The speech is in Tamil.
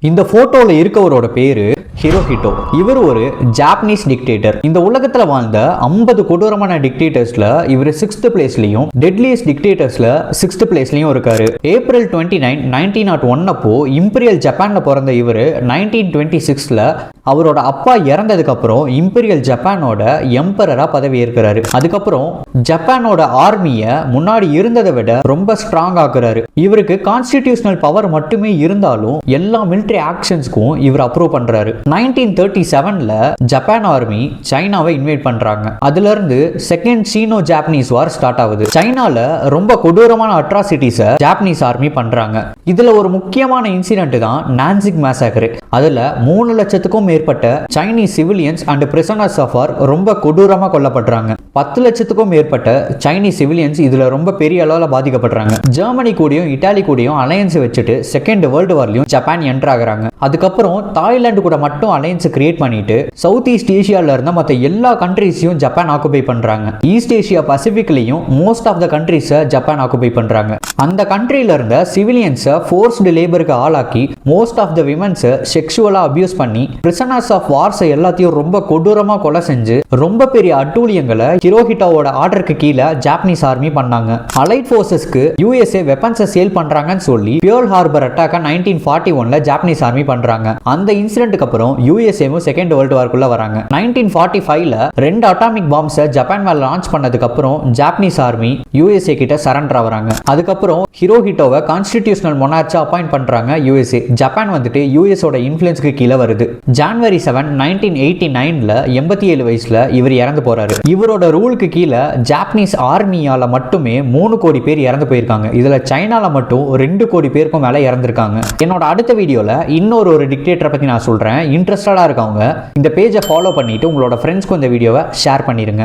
இந்த போட்டோல இருக்கவரோட பேரு ஹிரோஹிட்டோ. இவர் ஒரு ஜாப்பனீஸ் டிக்டேட்டர். இந்த உலகத்துல வாழ்ந்த 50 கொடூரமான டிக்டேட்டர்ஸ்ல இவர் 6th பிளேஸ்லயும், டெட்லியஸ்ட் டிக்டேட்டர்ஸ்ல 6th பிளேஸ்லயும் இருக்காரு. ஏப்ரல் 29, 1901 அப்போ இம்பீரியல் ஜப்பான்ல பிறந்த இவர் 1926ல அவரோட அப்பா இறந்ததுக்கு அப்புறம் இம்பீரியல் ஜப்பானோட எம்பரரா பதவி ஏற்கிறாரு. அதுக்கப்புறம் ஜப்பானோட ஆர்மிய முன்னாடி இருந்ததை விட ரொம்ப ஸ்ட்ராங் ஆக்குறாரு. இவருக்கு கான்ஸ்டிடியூஷனல் பவர் மட்டுமே இருந்தாலும் எல்லா மிலிட்டரி ஆக்ஷன்ஸ்க்கும் இவர் அப்ரூவ் பண்றாரு. 1937ல ஜப்பான் ஆர்மி சைனாவை இன்வைட் பண்றாங்க. அதுல இருந்து செகண்ட் சீனோ ஜாப்பனீஸ் வார் ஸ்டார்ட் ஆகுது. சைனால ரொம்ப கொடூரமான அட்ராசிட்டிஸை ஜாப்பனீஸ் ஆர்மி பண்றாங்க. இதுல ஒரு முக்கியமான இன்சிடென்ட் தான் நான்சிக் மேசாக்கர். அதுல 3 லட்சத்துக்கும் மேற்பட்ட Chinese civilians and prisoners of war ரொம்ப கொடூரமா கொல்லப்படுறாங்க. 10 லட்சத்துக்கும் மேற்பட்ட சைனீஸ் சிவிலியன்ஸ் இதுல ரொம்ப பெரிய அளவுல பாதிக்கப்படுறாங்க. ஜெர்மனி கூடயும் இட்டாலி கூடயும் அலையன்ஸ் வச்சுட்டு செகண்ட் வேர்ல்டு வார்லயும் ஜப்பான் என்டர் ஆகுறாங்க. அதுக்கப்புறம் தாய்லாந்து கூட மட்டும் அலையன்ஸ் கிரியேட் பண்ணிட்டு சவுத் ஈஸ்ட் ஏசியால இருந்த மற்ற எல்லா கண்ட்ரீஸையும் ஜப்பான் ஆக்குபை பண்றாங்க. ஈஸ்ட் ஏசியா பசிபிக்லயும் மோஸ்ட் ஆஃப் த கண்ட்ரீஸை ஜப்பான் ஆக்குபை பண்றாங்க. அந்த கண்ட்ரியில இருந்த சிவிலியன்ஸை ஃபோர்ஸ்டு லேபருக்கு ஆளாக்கி மோஸ்ட் ஆஃப் த விமன்ஸை செக்ஷுவலா அபியூஸ் பண்ணி பிரிசனர்ஸ் ஆஃப் வார்ஸ் எல்லாத்தையும் ரொம்ப கொடூரமா கொலை செஞ்சு ரொம்ப பெரிய அட்டூழியங்களை ஹிரோஹிட்டோவோட ஆர்டருக்கு கீழே ஜாப்பனீஸ் ஆர்மி பண்ணாங்க. அலைட் ஃபோர்ஸஸ்க்கு யூஎஸ்ஏ வெப்பன்ஸை சேல் பண்றாங்கன்னு சொல்லி பியர்ல் ஹார்பர் அட்டாக்க 1941ல ஜாப்பனீஸ் ஆர்மி பண்றாங்க. அந்த இன்சிடென்ட்க்கு அப்புறம் யூஎஸ்ஏவும் செகண்ட் வேர்ல்டு வார்க்குள்ள வராங்க. 1945ல 2 அட்டாமிக் பாம்ஸை ஜப்பான் மேல லான்ச் பண்ணதுக்கு அப்புறம் ஜாப்பனீஸ் ஆர்மி யூஎஸ்ஏ கிட்ட சரண்டர் ஆகுறாங்க. அதுக்கப்புறம் ஹிரோஹிட்டோவை கான்ஸ்டிடியூஷனல் மொனார்ச்சா அப்பாயிண்ட் பண்றாங்க யூஎஸ்ஏ. ஜப்பான் வந்துட்டு யூஎஸோட இன்ஃப்ளூயன்ஸ்க்கு கீழே வருது. ஜனவரி 7, 1989ல 87 வயசுல இவர் இறந்து போறாரு. இவரோட ரூலுக்கு கீழே ஜாப்பனீஸ் ஆர்மியால மட்டுமே 3 கோடி பேர் இறந்து போயிருக்காங்க. இதுல சைனால மட்டும் 2 கோடி பேருக்கும் மேல இறந்திருக்காங்க. என்னோட அடுத்த வீடியோல இன்னொரு டிக்டேட்டரை பத்தி நான் சொல்றேன். இன்ட்ரெஸ்டடா இருக்கவங்க இந்த பேஜை ஃபாலோ பண்ணிட்டு உங்களோட ஃப்ரெண்ட்ஸ்க்கு இந்த வீடியோவை ஷேர் பண்ணிருங்க.